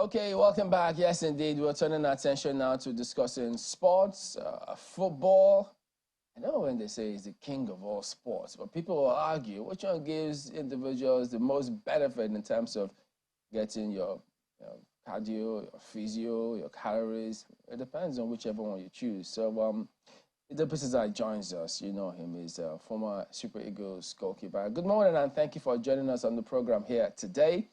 Okay, welcome back. Yes, indeed. We're turning our attention now to discussing sports, football. I know when they say it's the king of all sports, but people will argue which one gives individuals the most benefit in terms of getting your cardio, your physio, your calories. It depends on whichever one you choose. So, the Peterside joins us. You know him. He's a former Super Eagles goalkeeper. Good morning, and thank you for joining us on the program here today.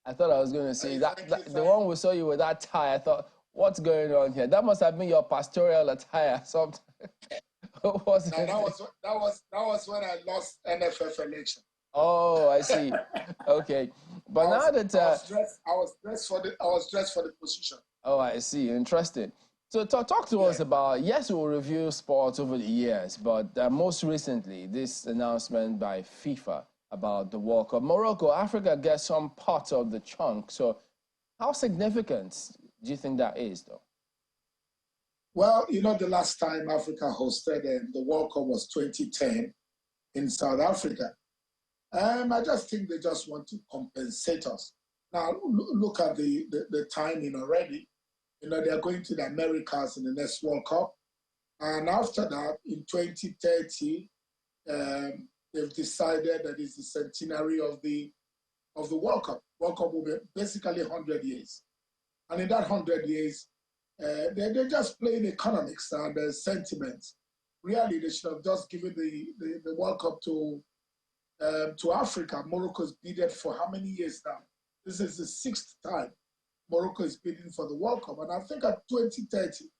I thought I was going to say the one we saw you with that tie. I thought, what's going on here? That must have been your pastoral attire. Something. That was when I lost NFF election. Oh, I see. Okay, but now that I was dressed for the position. Oh, I see. Interesting. So talk to us about, yes, we'll review sports over the years, but most recently, this announcement by FIFA about the World Cup. Morocco, Africa gets some part of the chunk. So how significant do you think that is, though? Well, the last time Africa hosted the World Cup was 2010 in South Africa. I just think they just want to compensate us. Now, look at the timing already. They are going to the Americas in the next World Cup. And after that, in 2030, they've decided that it's the centenary of the World Cup. World Cup will be basically 100 years. And in that 100 years, they're just playing economics and sentiments. Really, they should have just given the World Cup to Africa. Morocco's bidded for how many years now? This is the 6th time Morocco is bidding for the World Cup. And I think at 2030,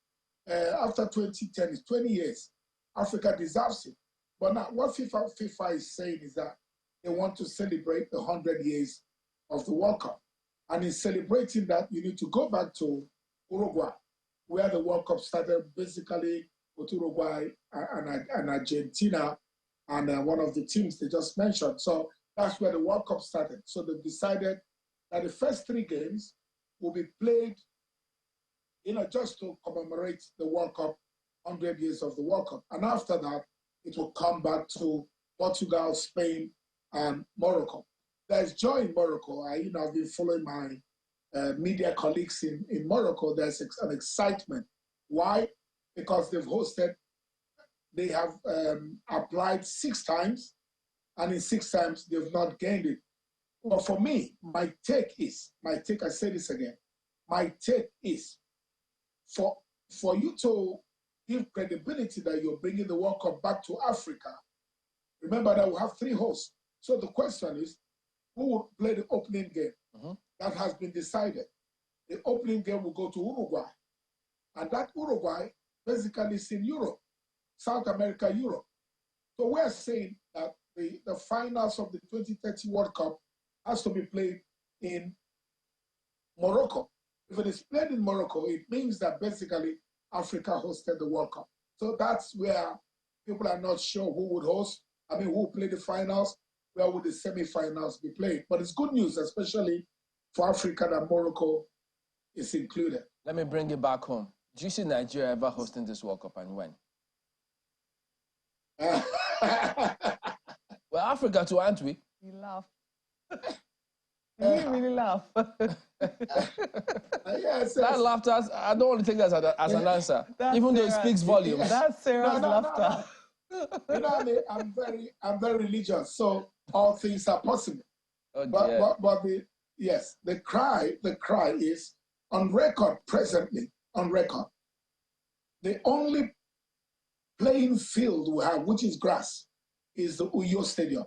after 2010, it's 20 years, Africa deserves it. But now what FIFA is saying is that they want to celebrate the 100 years of the World Cup. And in celebrating that, you need to go back to Uruguay, where the World Cup started, basically with Uruguay and Argentina and one of the teams they just mentioned. So that's where the World Cup started. So they've decided that the first 3 games will be played, just to commemorate the World Cup, 100 years of the World Cup. And after that, it will come back to Portugal, Spain, and Morocco. There's joy in Morocco. I've been following my media colleagues in Morocco. There's an excitement. Why? Because they have applied 6 times, and in 6 times, they've not gained it. But for me, I say this again, my take is for you to give credibility that you're bringing the World Cup back to Africa, remember that we have 3 hosts. So the question is, who will play the opening game? That has been decided. The opening game will go to Uruguay. And that Uruguay basically is in Europe, South America, Europe. So we're saying that the finals of the 2030 World Cup has to be played in Morocco. If it is played in Morocco, it means that basically Africa hosted the World Cup. So that's where people are not sure who would host, who will play the finals, where would the semi-finals be played. But it's good news, especially for Africa, that Morocco is included. Let me bring it back home. Do you see Nigeria ever hosting this World Cup, and when? Well, Africa too, aren't we? You laugh. You really laugh. Yes, that laughter, I don't want to take that as an answer, even though it speaks volumes. That's serious laughter. No. I'm very religious, so all things are possible. Oh, but the cry is on record presently, on record. The only playing field we have, which is grass, is the Uyo Stadium.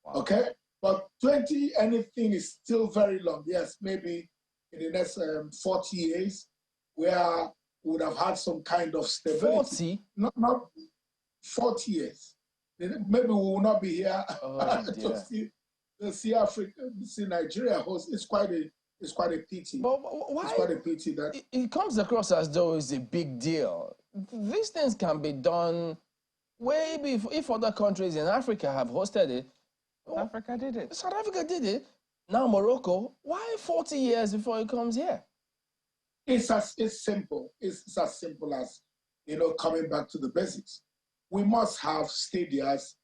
Wow. Okay? But 20 anything is still very long. Yes, maybe in the next 40 years, where we would have had some kind of stability. 40? Not 40 years. Maybe we will not be here to see Africa, see Nigeria host. It's quite a pity. But why? It's quite a pity that it comes across as though it's a big deal. These things can be done way before. If other countries in Africa have hosted it, South Africa did it. South Africa did it. Now Morocco. Why 40 years before it comes here? It's simple. It's as simple as coming back to the basics. We must have stadiums.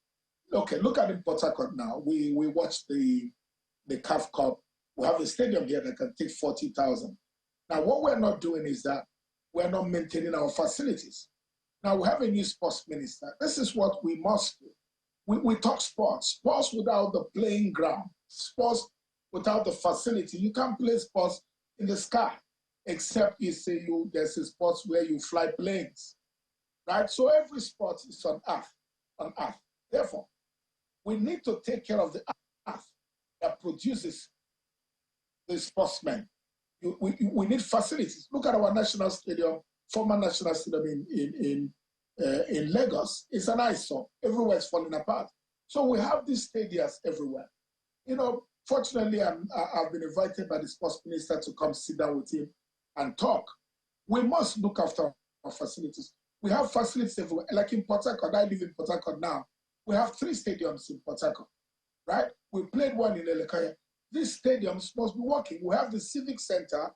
Okay, look at in Port Harcourt now. We watched the CAF Cup We have a stadium here that can take 40,000. Now, what we're not doing is that we're not maintaining our facilities. Now, we have a new sports minister. This is what we must do. We talk sports. Sports without the playing ground. Sports without the facility. You can't play sports in the sky, except you say there's a sports where you fly planes, right? So every sport is on earth. Therefore, we need to take care of the earth that produces the sportsmen. We need facilities. Look at our national stadium, former national stadium in Lagos. It's an eyesore. Everywhere is falling apart. So we have these stadiums everywhere. Fortunately, I've been invited by the sports minister to come sit down with him and talk. We must look after our facilities. We have facilities everywhere. Like in Port Harcourt, I live in Port Harcourt now. We have 3 stadiums in Port Harcourt, right? We played one in Elekaya. These stadiums must be working. We have the civic center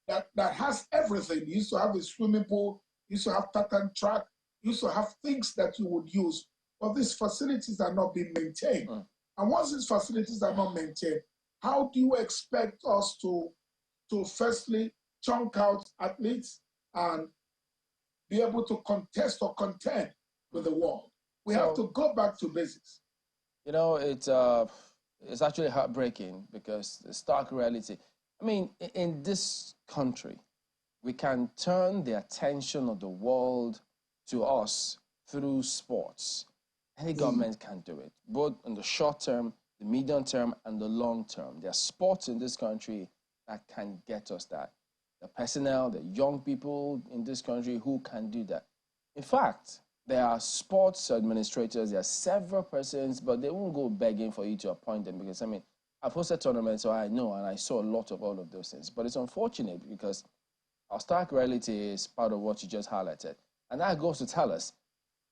that has everything. You used to have a swimming pool, you used to have tartan track, you used to have things that you would use, but these facilities are not being maintained. And once these facilities are not maintained, how do you expect us to firstly chunk out athletes and be able to contest or contend with the world? We have to go back to basics. It's actually heartbreaking because the stark reality. I mean, in this country, we can turn the attention of the world to us through sports. Any government can do it, both in the short term, the medium term, and the long term. There are sports in this country that can get us that. The personnel, the young people in this country who can do that. In fact, there are sports administrators, there are several persons, but they won't go begging for you to appoint them because, I mean, I've hosted tournaments, so I know, and I saw a lot of all of those things. But it's unfortunate because our stark reality is part of what you just highlighted. And that goes to tell us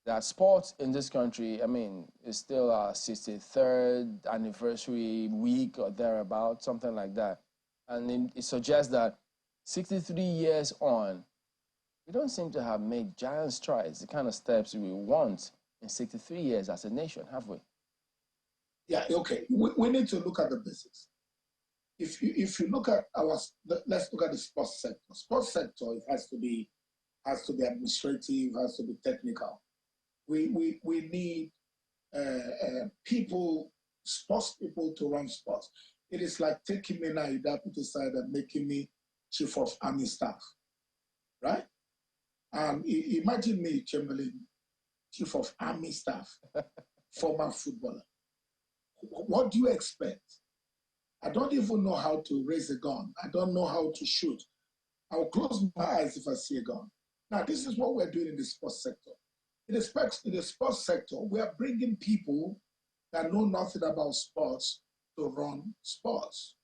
that sports in this country, I mean, is still our 63rd anniversary week or thereabout, something like that. And it suggests that 63 years on, we don't seem to have made giant strides, the kind of steps we want in 63 years as a nation, have we? Yeah, okay. We need to look at the basics. If you look at let's look at the sports sector. Sports sector, it has to be administrative, has to be technical. We need sports people to run sports. It is like taking me now, Idah, Peterside, and making me chief of army staff, right? Imagine me, Chamberlain, chief of army staff, former footballer. What do you expect? I don't even know how to raise a gun. I don't know how to shoot. I will close my eyes if I see a gun. Now, this is what we're doing in the sports sector. In the sports sector, we are bringing people that know nothing about sports to run sports.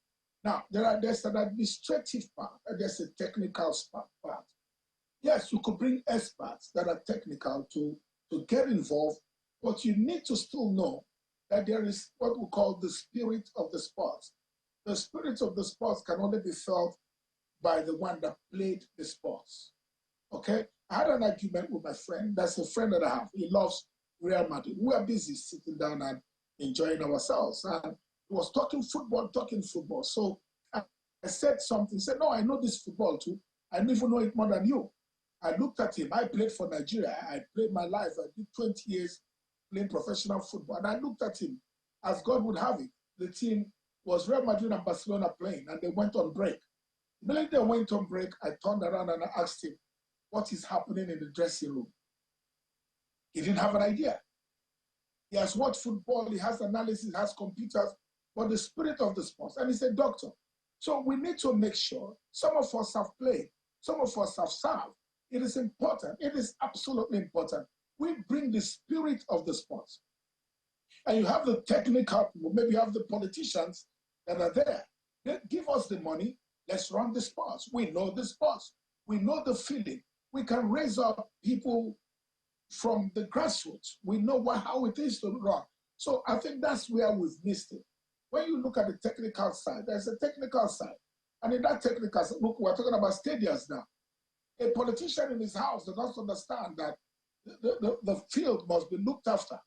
Now, there's an administrative part and there's a technical part. Yes, you could bring experts that are technical to get involved, but you need to still know that there is what we call the spirit of the sports. The spirit of the sports can only be felt by the one that played the sports. Okay? I had an argument with my friend. That's a friend that I have. He loves Real Madrid. We are busy sitting down and enjoying ourselves. And he was talking football. So I said something. He said, no, I know this football too. I don't even know it more than you. I looked at him. I played for Nigeria. I played my life. I did 20 years playing professional football. And I looked at him as God would have it. The team was Real Madrid and Barcelona playing, and they went on break. When they went on break, I turned around and I asked him, what is happening in the dressing room? He didn't have an idea. He has watched football, he has analysis, he has computers, but the spirit of the sports. And he's a doctor. So we need to make sure some of us have played, some of us have served. It is important. It is absolutely important. We bring the spirit of the sports. And you have the technical people, maybe you have the politicians that are there. They give us the money, let's run the sports. We know the sports. We know the feeling. We can raise up people from the grassroots. We know how it is to run. So I think that's where we've missed it. When you look at the technical side, there's a technical side. And in that technical side, look, we're talking about stadiums now. A politician in his house does not understand that the field must be looked after.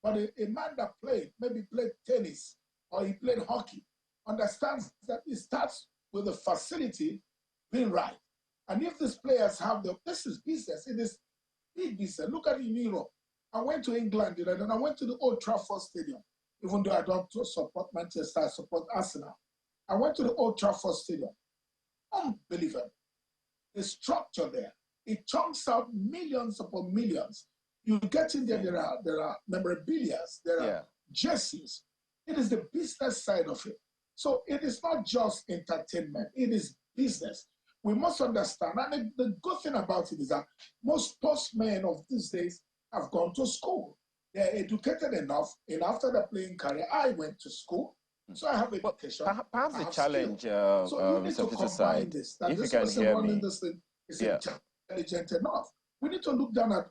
But a man that maybe played tennis or he played hockey, understands that it starts with the facility being right. And if these players have this is business, it is big business. Look at it in Europe. I went to England, and I went to the Old Trafford Stadium, even though I don't support Manchester, I support Arsenal. I went to the Old Trafford Stadium. Unbelievable. The structure there, it chunks out millions upon millions. You get in there, there are memorabilia, there are jerseys. It is the business side of it. So it is not just entertainment, it is business. We must understand, and the good thing about it is that most sportsmen of these days have gone to school. They're educated enough, and after the playing career, I went to school, so I have education. Well, perhaps the challenge, so you need Mr. to combine Peterside, this. That if you this can person hear running me. this thing is intelligent enough. We need to look down at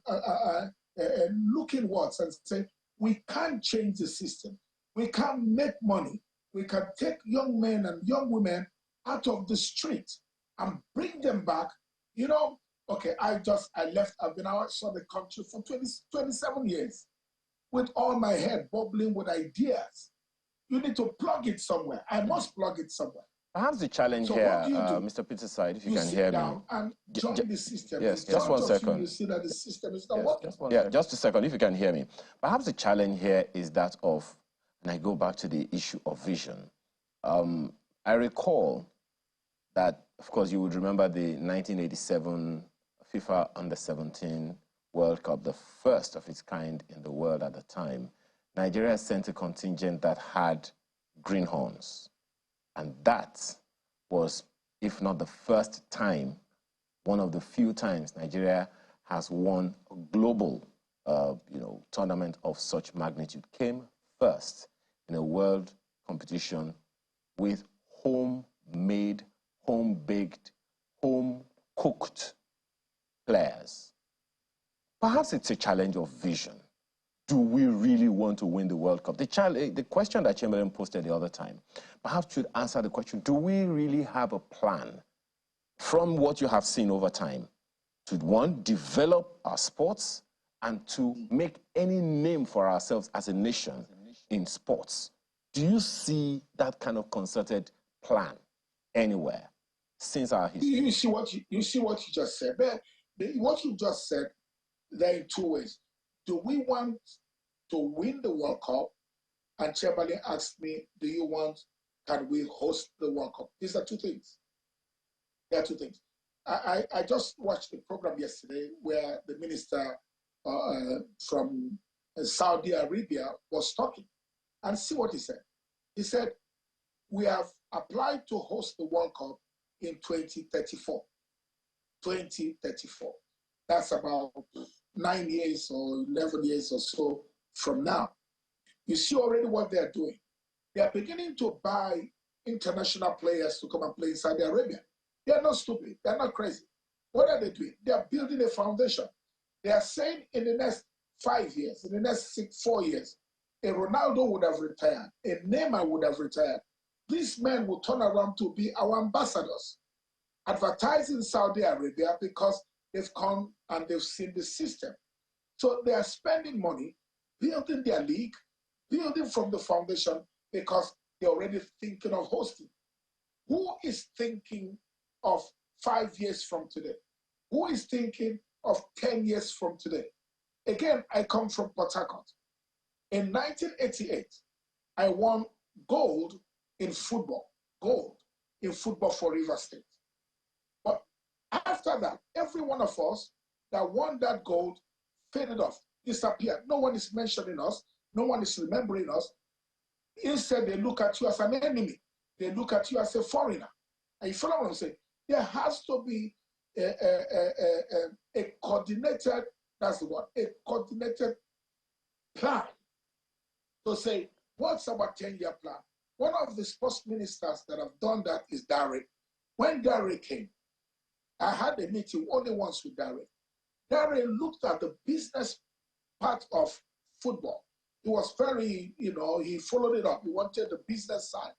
look inwards and say, we can't change the system. We can't make money. We can take young men and young women out of the street and bring them back. You know, okay, I left, I've been outside the country for 27 years with all my head bubbling with ideas. You need to plug it somewhere. I must plug it somewhere. Perhaps the challenge so here, what do you do? Mr. Peterside, if you can sit hear down me. And join the system. Yes, In just one front of second. You see that the system is not working. Just a second, if you can hear me. Perhaps the challenge here is that of, and I go back to the issue of vision. I recall that, of course, you would remember the 1987 FIFA Under-17 World Cup, the first of its kind in the world at the time. Nigeria sent a contingent that had greenhorns. And that was, if not the first time, one of the few times Nigeria has won a global tournament of such magnitude. Came first in a world competition with home-made, home-baked, home-cooked players. Perhaps it's a challenge of vision. Do we really want to win the World Cup? The question that Chamberlain posted the other time, perhaps should answer the question, do we really have a plan from what you have seen over time to, one, develop our sports and to make any name for ourselves as a nation in sports? Do you see that kind of concerted plan anywhere since our history? You see what you just said. What you just said, there are two ways. Do we want to win the World Cup? And Chamberlain asked me, can we host the World Cup? These are two things. There are two things. I just watched the program yesterday where the minister from Saudi Arabia was talking. And see what he said. He said, we have applied to host the World Cup in 2034. 2034. That's about 9 years or 11 years or so from now. You see already what they're doing. They are beginning to buy international players to come and play in Saudi Arabia. They are not stupid. They are not crazy. What are they doing? They are building a foundation. They are saying in the next 5 years, in the next 4 years, a Ronaldo would have retired, a Neymar would have retired. These men will turn around to be our ambassadors, advertising Saudi Arabia because they've come and they've seen the system. So they are spending money, building their league, building from the foundation because they're already thinking of hosting. Who is thinking of 5 years from today? Who is thinking of 10 years from today? Again, I come from Port Harcourt. In 1988, I won gold in football for River State. But after that, every one of us that won that gold faded off, disappeared. No one is mentioning us. No one is remembering us. Instead, they look at you as an enemy. They look at you as a foreigner. And you follow what I'm saying? There has to be a coordinated, that's the word, a coordinated plan to say, what's our 10-year plan? One of the sports ministers that have done that is Derek. When Derek came, I had a meeting only once with Derek. Derek looked at the business part of football. He was very, he followed it up. He wanted the business side.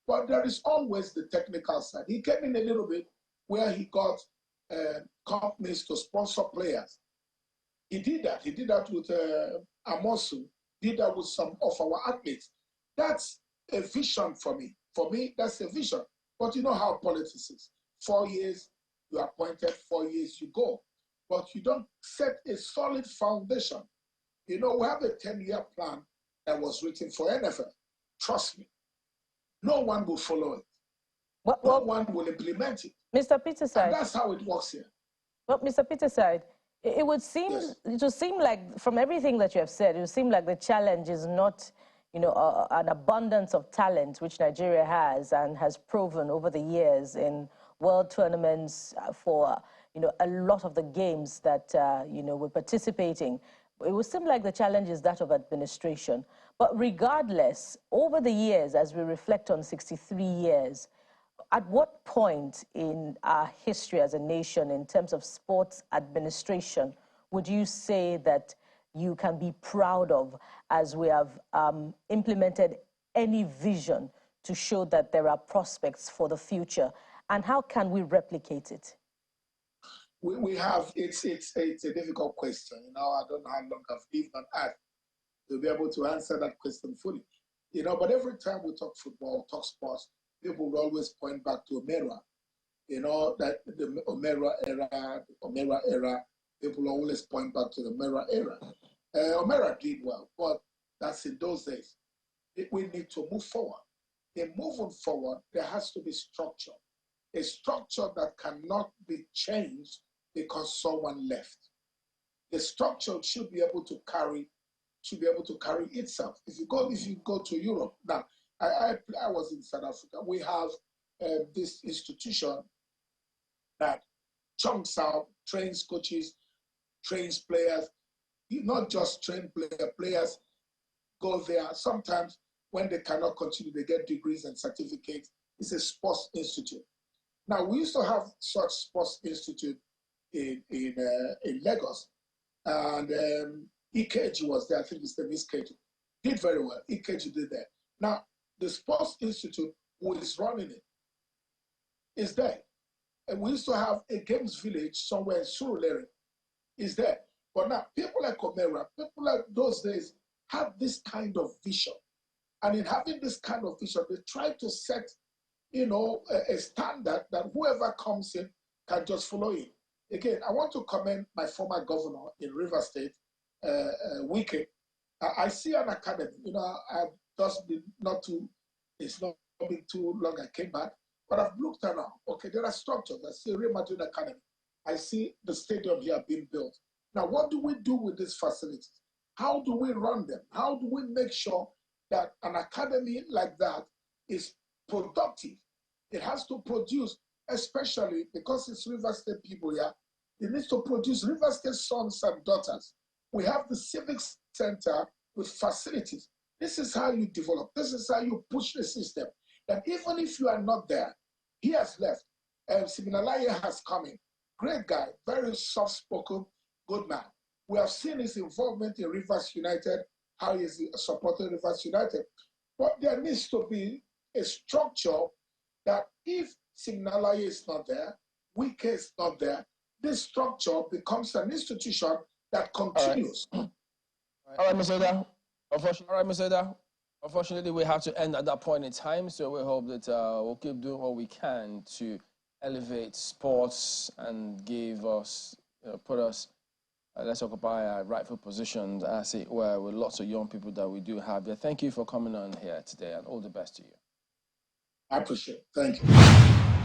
But there is always the technical side. He came in a little bit where he got companies to sponsor players. He did that. He did that with Amosu, did that with some of our athletes. That's a vision for me. For me, that's a vision. But you know how politics is. 4 years, you are appointed, 4 years, you go. But you don't set a solid foundation. You know, we have a 10-year plan that was written for NFL. Trust me. No one will follow it. No one will implement it. Mr. Peterside. And that's how it works here. Well, Mr. Peterside, it would seem, like, from everything that you have said, it would seem like the challenge is not, you know, an abundance of talent, which Nigeria has and has proven over the years in world tournaments for, you know, a lot of the games that, you know, we're participating. It would seem like the challenge is that of administration. But regardless, over the years, as we reflect on 63 years, at what point in our history as a nation, in terms of sports administration, would you say that you can be proud of as we have implemented any vision to show that there are prospects for the future? And how can we replicate it? We have, it's a difficult question. You know, I don't know how long I've lived on earth to be able to answer that question fully. You know, but every time we talk football, talk sports, people will always point back to Omera. You know, that the Omera era, people always point back to the Omera era. Omera did well, but that's in those days. We need to move forward. In moving forward, there has to be structure. A structure that cannot be changed because someone left. The structure should be able to carry itself. If you go to Europe now, I was in South Africa. We have this institution that chunks out, trains coaches, trains players. You not just train players go there. Sometimes when they cannot continue, they get degrees and certificates. It's a sports institute. Now, we used to have such sports institute in Lagos, and EKG was there. I think his name is EKG. Did very well. EKG did that. Now, the sports institute who is running it is there. And we used to have a games village somewhere in Surulere. Is there. But now, people like Omera, people like those days, have this kind of vision. And in having this kind of vision, they try to set, you know, a standard that whoever comes in can just follow it. Again, I want to commend my former governor in Rivers State, Wike. I see an academy. You know, I've just been it's not been too long I came back, but I've looked around. Okay, there are structures. I see Real Madrid Academy. I see the stadium here being built. Now, what do we do with these facilities? How do we run them? How do we make sure that an academy like that is productive? It has to produce, especially because it's River State people here, it needs to produce River State sons and daughters. We have the Civic Center with facilities. This is how you develop. This is how you push the system. That even if you are not there, he has left. Siminalaye has come in. Great guy, very soft-spoken, good man. We have seen his involvement in Rivers United, how he's supported Rivers United. But there needs to be a structure that if Siminalaye is not there, Wike is not there, this structure becomes an institution that continues. All right, Mr. Idah. Unfortunately, we have to end at that point in time, so we hope that we'll keep doing what we can to elevate sports and give us, put us, let's occupy our rightful positions, as it were, with lots of young people that we do have here. Thank you for coming on here today, and all the best to you. I appreciate it. Thank you.